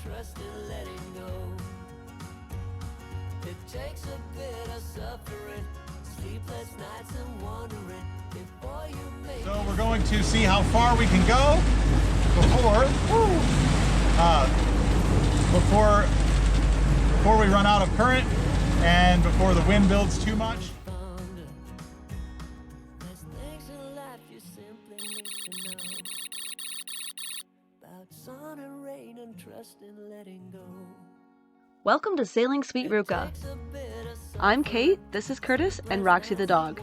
trust and letting go. It takes a bit of suffering, sleepless nights and wandering before you make. So we're going to see how far we can go before we run out of current and before the wind builds too much. There's things in life you simply need to know about sun and rain and trust and letting go. Welcome to Sailing Sweet Ruka. I'm Kate, this is Curtis, and Roxy the dog.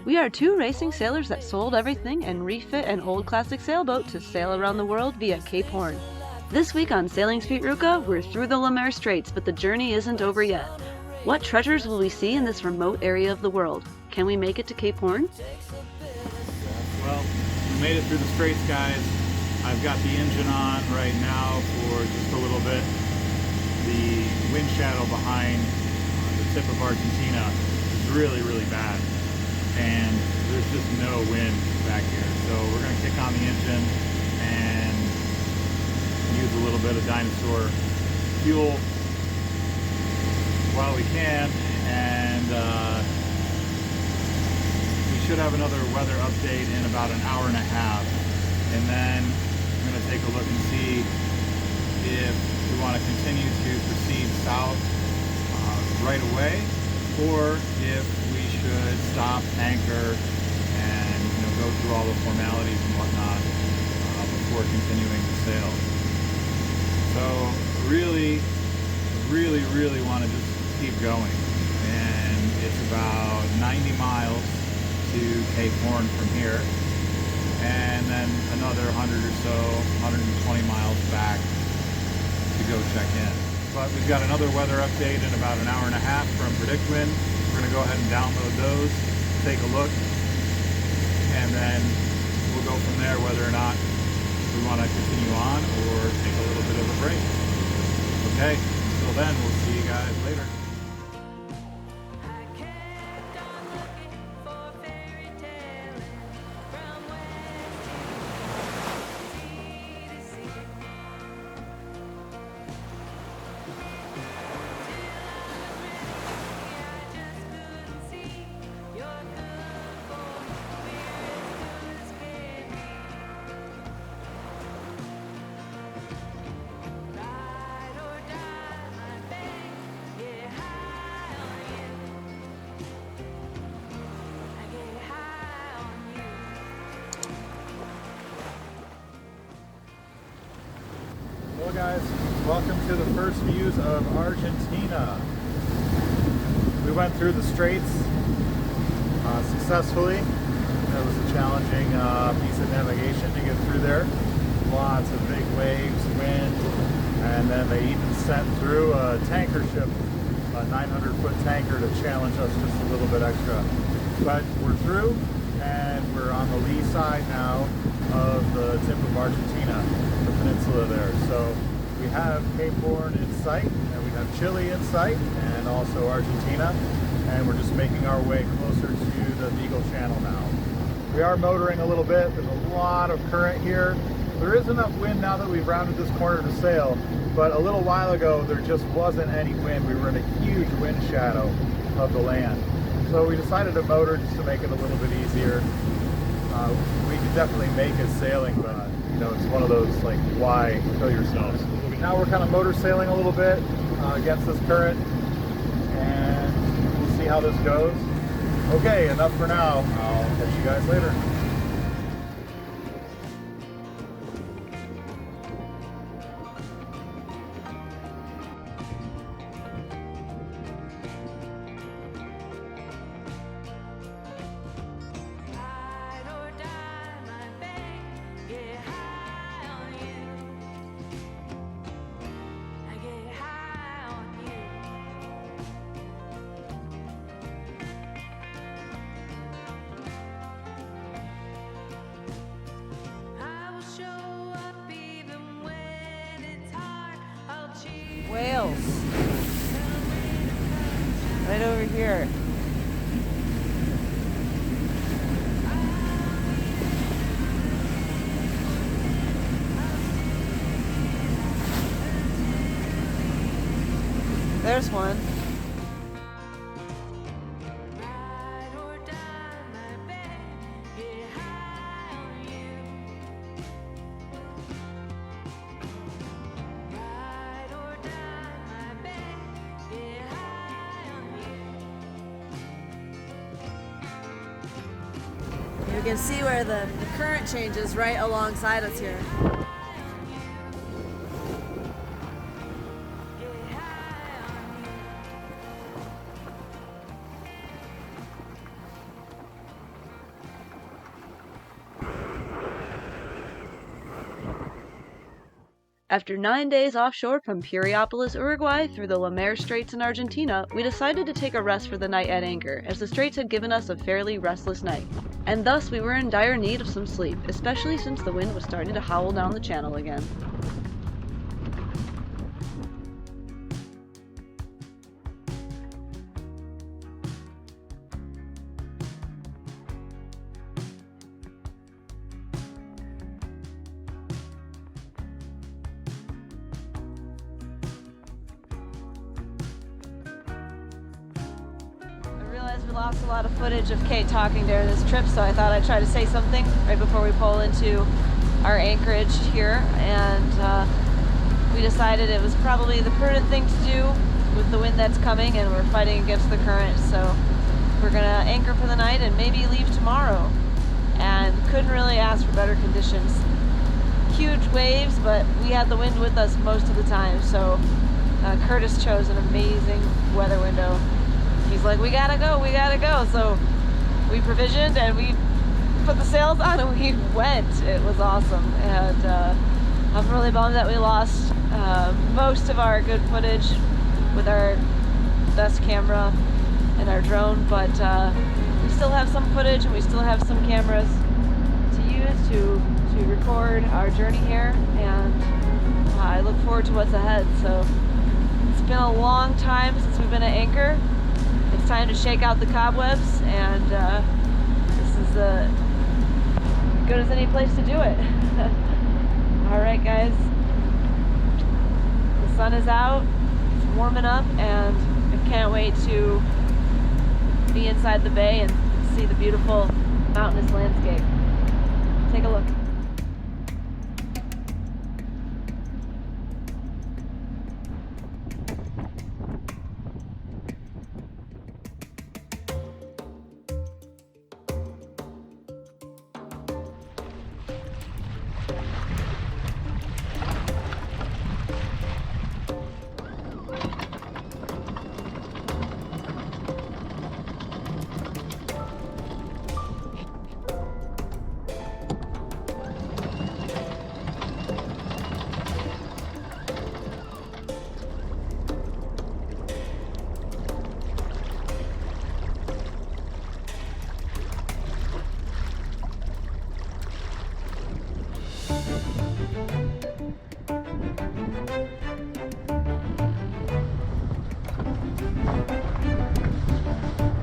We are two racing sailors that sold everything and refit an old classic sailboat to sail around the world via Cape Horn. This week on Sailing Sweet Ruka, we're through the Maire Straights, but the journey isn't over yet. What treasures will we see in this remote area of the world? Can we make it to Cape Horn? Well, we made it through the Straits, guys. I've got the engine on right now for just a little bit. The wind shadow behind the tip of Argentina is really, really bad. And there's just no wind back here. So we're going to kick on the engine and use a little bit of dinosaur fuel while we can. And we should have another weather update in about an hour and a half. And then I'm going to take a look and see if we want to continue to proceed south right away, or if we should stop, anchor, and go through all the formalities and whatnot before continuing to sail. So really want to just keep going. And it's about 90 miles to Cape Horn from here, and then another 100 or so, 120 miles back to go check in. But we've got another weather update in about an hour and a half from PredictWind. We're going to go ahead and download those, take a look, and then we'll go from there whether or not we want to continue on or take a little bit of a break. Okay, until then, we'll see you guys later. Hello guys, welcome to the first views of Argentina. We went through the Straits successfully. It was a challenging piece of navigation to get through there. Lots of big waves, wind, and then they even sent through a tanker ship, a 900-foot tanker, to challenge us just a little bit extra. But we're through, and we're on the lee side now of the tip of Argentina, the peninsula there. So we have Cape Horn in sight, and we have Chile in sight, and also Argentina, and we're just making our way closer to the Beagle Channel now. We are motoring a little bit. There's a lot of current here. There is enough wind now that we've rounded this corner to sail, but a little while ago there just wasn't any wind. We were in a huge wind shadow of the land. So we decided to motor just to make it a little bit easier. We could definitely make it sailing, but it's one of those, like, why kill yourselves? Now we're kind of motor sailing a little bit against this current, and we'll see how this goes. Okay, enough for now. I'll catch you guys later. Whales. Right over here. There's one. Ride or die, my baby, high on you. Ride or die, my baby, high on you. You can see where the current changes right alongside us here. After 9 days offshore from Puriopolis, Uruguay through the Maire Straights in Argentina, we decided to take a rest for the night at anchor, as the Straits had given us a fairly restless night. And thus we were in dire need of some sleep, especially since the wind was starting to howl down the channel again. We lost a lot of footage of Kate talking during this trip, so I thought I'd try to say something right before we pull into our anchorage here, and we decided it was probably the prudent thing to do with the wind that's coming, and we're fighting against the current, so we're gonna anchor for the night and maybe leave tomorrow, and couldn't really ask for better conditions. Huge waves, but we had the wind with us most of the time, so Curtis chose an amazing weather window. He's like, we gotta go. So we provisioned and we put the sails on and we went. It was awesome. And I'm really bummed that we lost most of our good footage with our best camera and our drone, but we still have some footage and we still have some cameras to use to record our journey here, and I look forward to what's ahead. So it's been a long time since we've been at anchor. It's time to shake out the cobwebs, and this is as good as any place to do it. Alright guys, the sun is out, it's warming up, and I can't wait to be inside the bay and see the beautiful mountainous landscape. Take a look.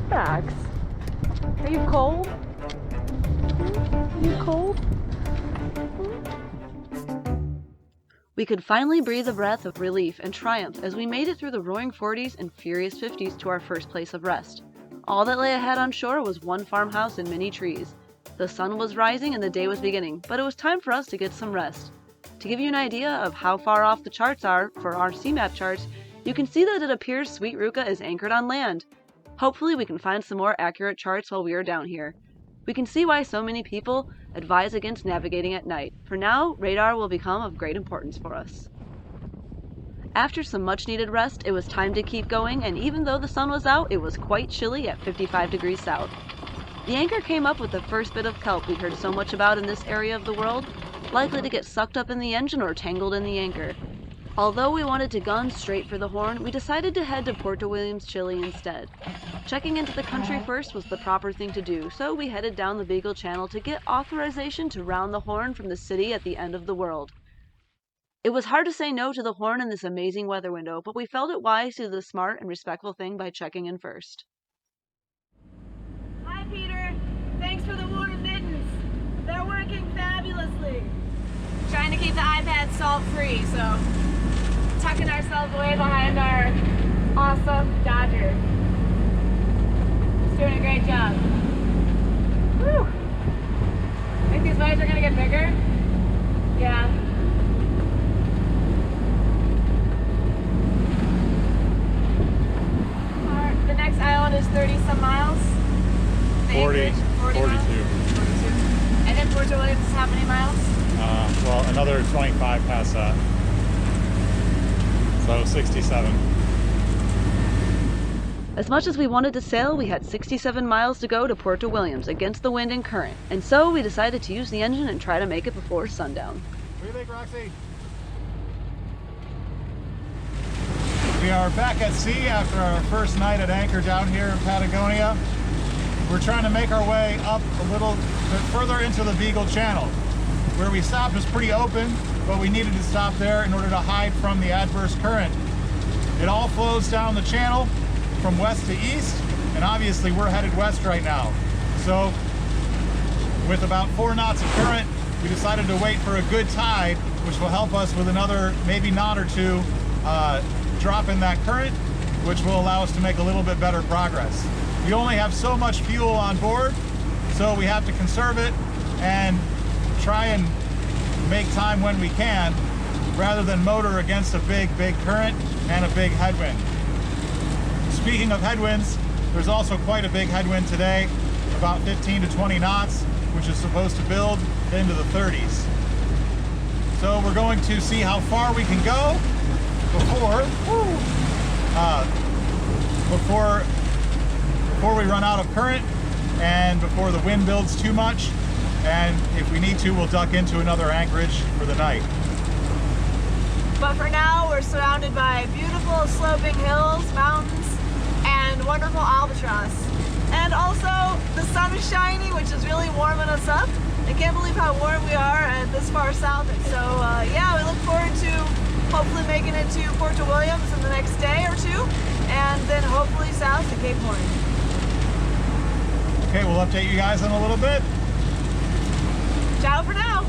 Max, are you cold? Are you cold? We could finally breathe a breath of relief and triumph as we made it through the roaring 40s and furious 50s to our first place of rest. All that lay ahead on shore was one farmhouse and many trees. The sun was rising and the day was beginning, but it was time for us to get some rest. To give you an idea of how far off the charts are for our CMAP charts, you can see that it appears Sweet Ruka is anchored on land. Hopefully we can find some more accurate charts while we are down here. We can see why so many people advise against navigating at night. For now, radar will become of great importance for us. After some much needed rest, it was time to keep going, and even though the sun was out, it was quite chilly at 55 degrees south. The anchor came up with the first bit of kelp we heard so much about in this area of the world, likely to get sucked up in the engine or tangled in the anchor. Although we wanted to gun straight for the Horn, we decided to head to Puerto Williams, Chile instead. Checking into the country first was the proper thing to do, so we headed down the Beagle Channel to get authorization to round the Horn from the city at the end of the world. It was hard to say no to the Horn in this amazing weather window, but we felt it wise to do the smart and respectful thing by checking in first. Hi Peter, thanks for the warm mittens. They're working fabulously. Trying to keep the iPad salt free, so tucking ourselves away behind our awesome Dodger. It's doing a great job. Woo! Think these waves are gonna get bigger? Yeah. The next island is 30 some miles. 40, 42. Miles? 42. And then Puerto Williams is how many miles? Well, another 25 past that. So 67. As much as we wanted to sail, we had 67 miles to go to Puerto Williams against the wind and current, and so we decided to use the engine and try to make it before sundown. What do you think, Roxy? We are back at sea after our first night at anchor down here in Patagonia. We're trying to make our way up a little bit further into the Beagle Channel. Where we stopped was pretty open, but we needed to stop there in order to hide from the adverse current. It all flows down the channel from west to east, and obviously we're headed west right now. So with about 4 knots of current, we decided to wait for a good tide, which will help us with another maybe knot or two drop in that current, which will allow us to make a little bit better progress. We only have so much fuel on board, so we have to conserve it and try and make time when we can, rather than motor against a big current and a big headwind. Speaking of headwinds, there's also quite a big headwind today, about 15 to 20 knots, which is supposed to build into the 30s. So we're going to see how far we can go before we run out of current and before the wind builds too much. And if we need to, we'll duck into another anchorage for the night. But for now, we're surrounded by beautiful sloping hills, mountains, and wonderful albatross. And also, the sun is shining, which is really warming us up. I can't believe how warm we are at this far south. So yeah, we look forward to hopefully making it to Puerto Williams in the next day or two, and then hopefully south to Cape Horn. Okay, we'll update you guys in a little bit. Ciao for now.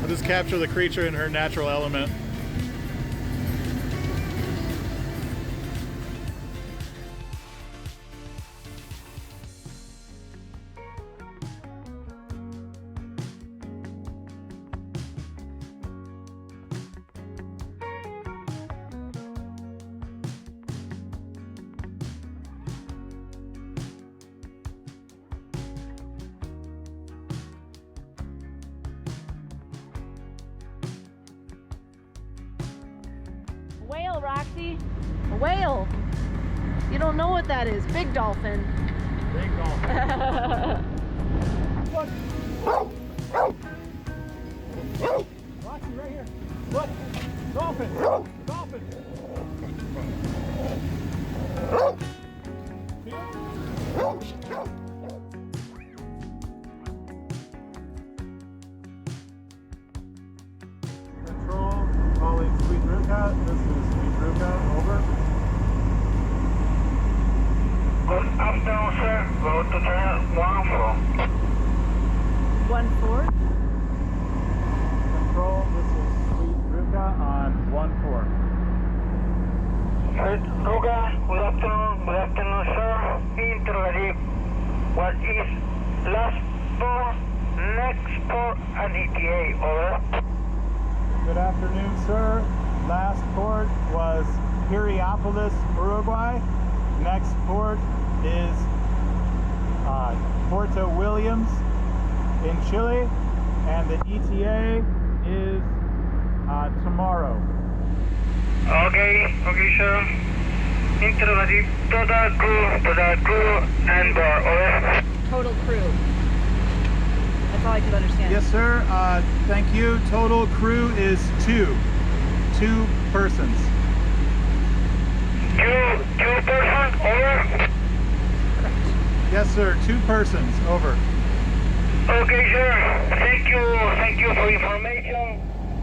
Just capture the creature in her natural element. Whale, Roxy. A whale. You don't know what that is. Big dolphin. Big dolphin. Look. Roxy, right here. Look. Dolphin. Dolphin. Control, calling Sweet Ruka. This is Sweet Ruka, over. Good afternoon, sir. Go to channel 1-4. Control, this is Sweet Ruka on 1-4. Sweet Ruka, good afternoon, sir. Interrogative. What is last port, next port, and ETA, over? Good afternoon, sir. Last port was Piriápolis, Uruguay. Next port is Horta Williams in Chile, and the ETA is tomorrow. Okay, sir. Interrogative, total crew, and bar, over. Total crew. That's all I could understand. Yes, sir. Thank you. Total crew is 2 persons. Two person, over. Yes, sir. 2 persons, over. Okay, sir. Thank you for information.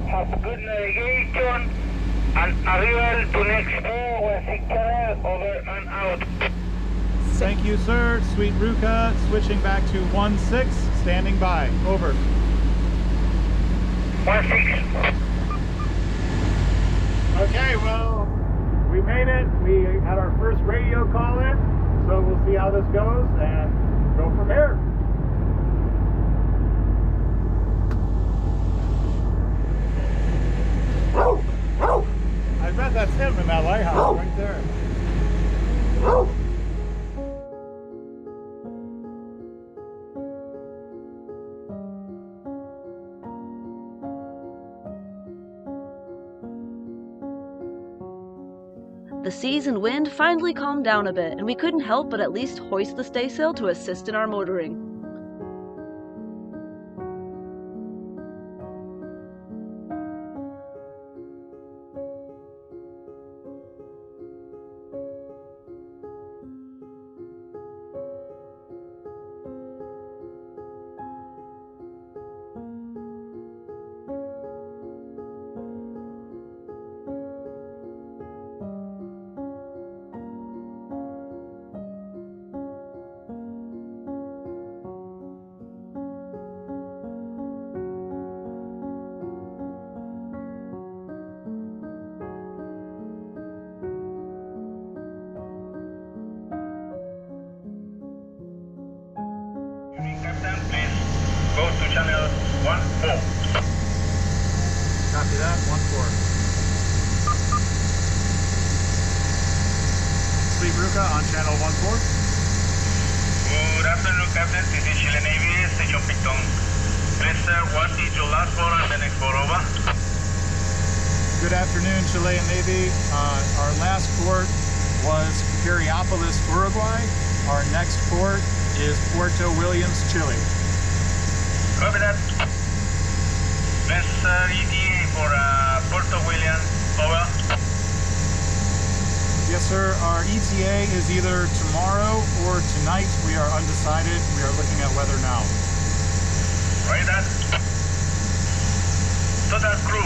Have good navigation. And arrival to next port, West Canal, over and out. Thank you, sir. Sweet Ruka, switching back to 1-6, standing by, over. 1-6. Okay, well, we made it. We had our first radio call in, so we'll see how this goes and go from there. I bet that's him in that lighthouse right there. The seas and wind finally calmed down a bit, and we couldn't help but at least hoist the staysail to assist in our motoring. Captain, please go to channel 1-4. Copy that, 1-4. Sweet Ruka on channel 1-4. Good afternoon, Captain. This is Chile Navy, Station Picton. Please, sir, what is your last port and the next port, over? Good afternoon, Chilean Navy. Our last port was Piriápolis, Uruguay. Our next port is Puerto Williams, Chile. Copy that. Please, sir, ETA for Puerto Williams, over. Yes, sir. Our ETA is either tomorrow or tonight. We are undecided. We are looking at weather now. Right, that. Total crew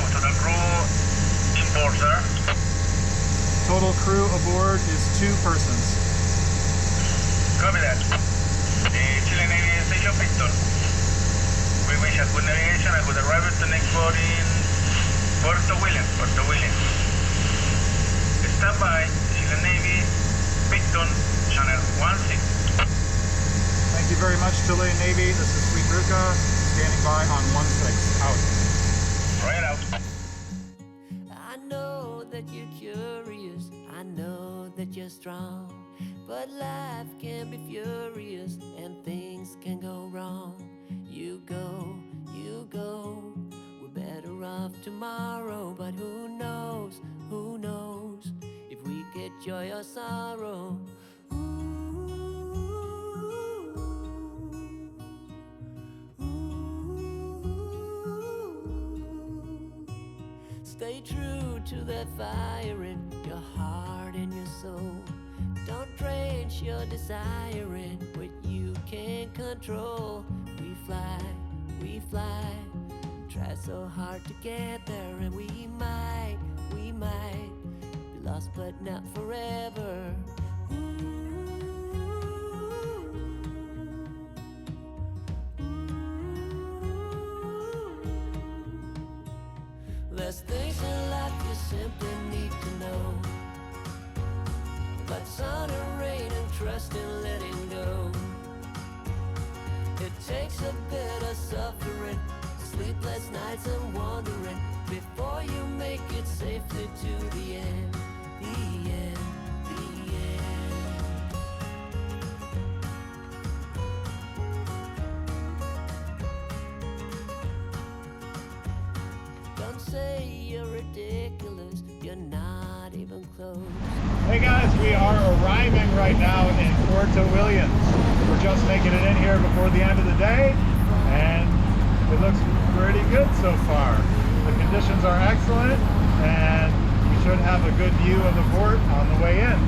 in port, sir. Total crew aboard is 2 persons. Copy that. The Chile Navy Station Picton. We wish a good navigation and good arrival to next port in Puerto Williams. Stand by, Chile Navy, Picton, channel 16. Thank you very much, Chilean Navy. This is Sweet Ruka, standing by on 16. Out. Right out. I know that you're curious, I know that you're strong, but life can be furious and things can go wrong. You go, we're better off tomorrow, but who knows, joy or sorrow. Stay true to that fire in your heart and your soul. Don't drench your desire in what you can't control. We fly, try so hard to get there, and we might be lost but not forever. There's things in life you simply need to know, but sun and rain and trust in letting go. It takes a bit of suffering, sleepless nights and wandering, before you make it safely to the end, the end, the end. Don't say you're ridiculous, you're not even close. Hey guys, we are arriving right now in Horta, Williams. We're just making it in here before the end of the day, and it looks pretty good so far. The conditions are excellent, and we should have a good view of the port on the way in.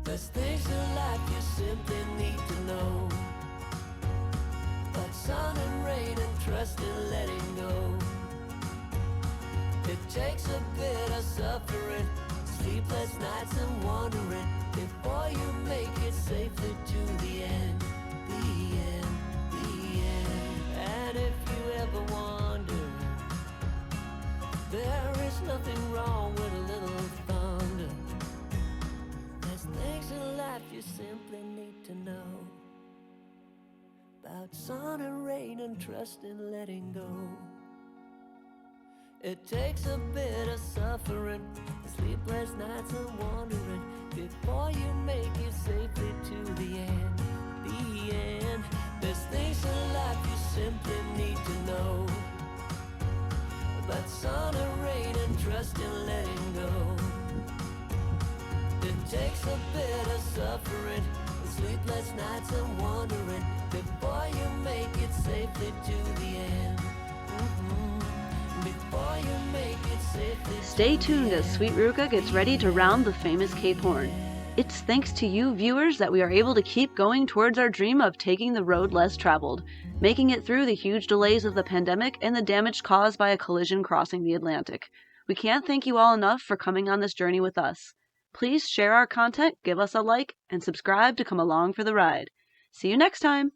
There's things in life you simply need to know, but sun and rain and trust in letting go. It takes a bit of suffering, sleepless nights and wandering, before you make it safely to the end, the end, the end. And if you ever wonder, there is nothing wrong with a little thunder. There's things in life you simply need to know, about sun and rain and trust in letting go. It takes a bit of suffering, sleepless nights and wandering, before you make it safely to the end, the end. There's things in life you simply need to know, but sun and rain and trust in letting go. It takes a bit of suffering, sleepless nights and wandering, before you make it safely to the end. Before you make it safely. Stay tuned as Sweet Ruka gets ready to round the famous Cape Horn. It's thanks to you viewers that we are able to keep going towards our dream of taking the road less traveled, making it through the huge delays of the pandemic and the damage caused by a collision crossing the Atlantic. We can't thank you all enough for coming on this journey with us. Please share our content, give us a like, and subscribe to come along for the ride. See you next time!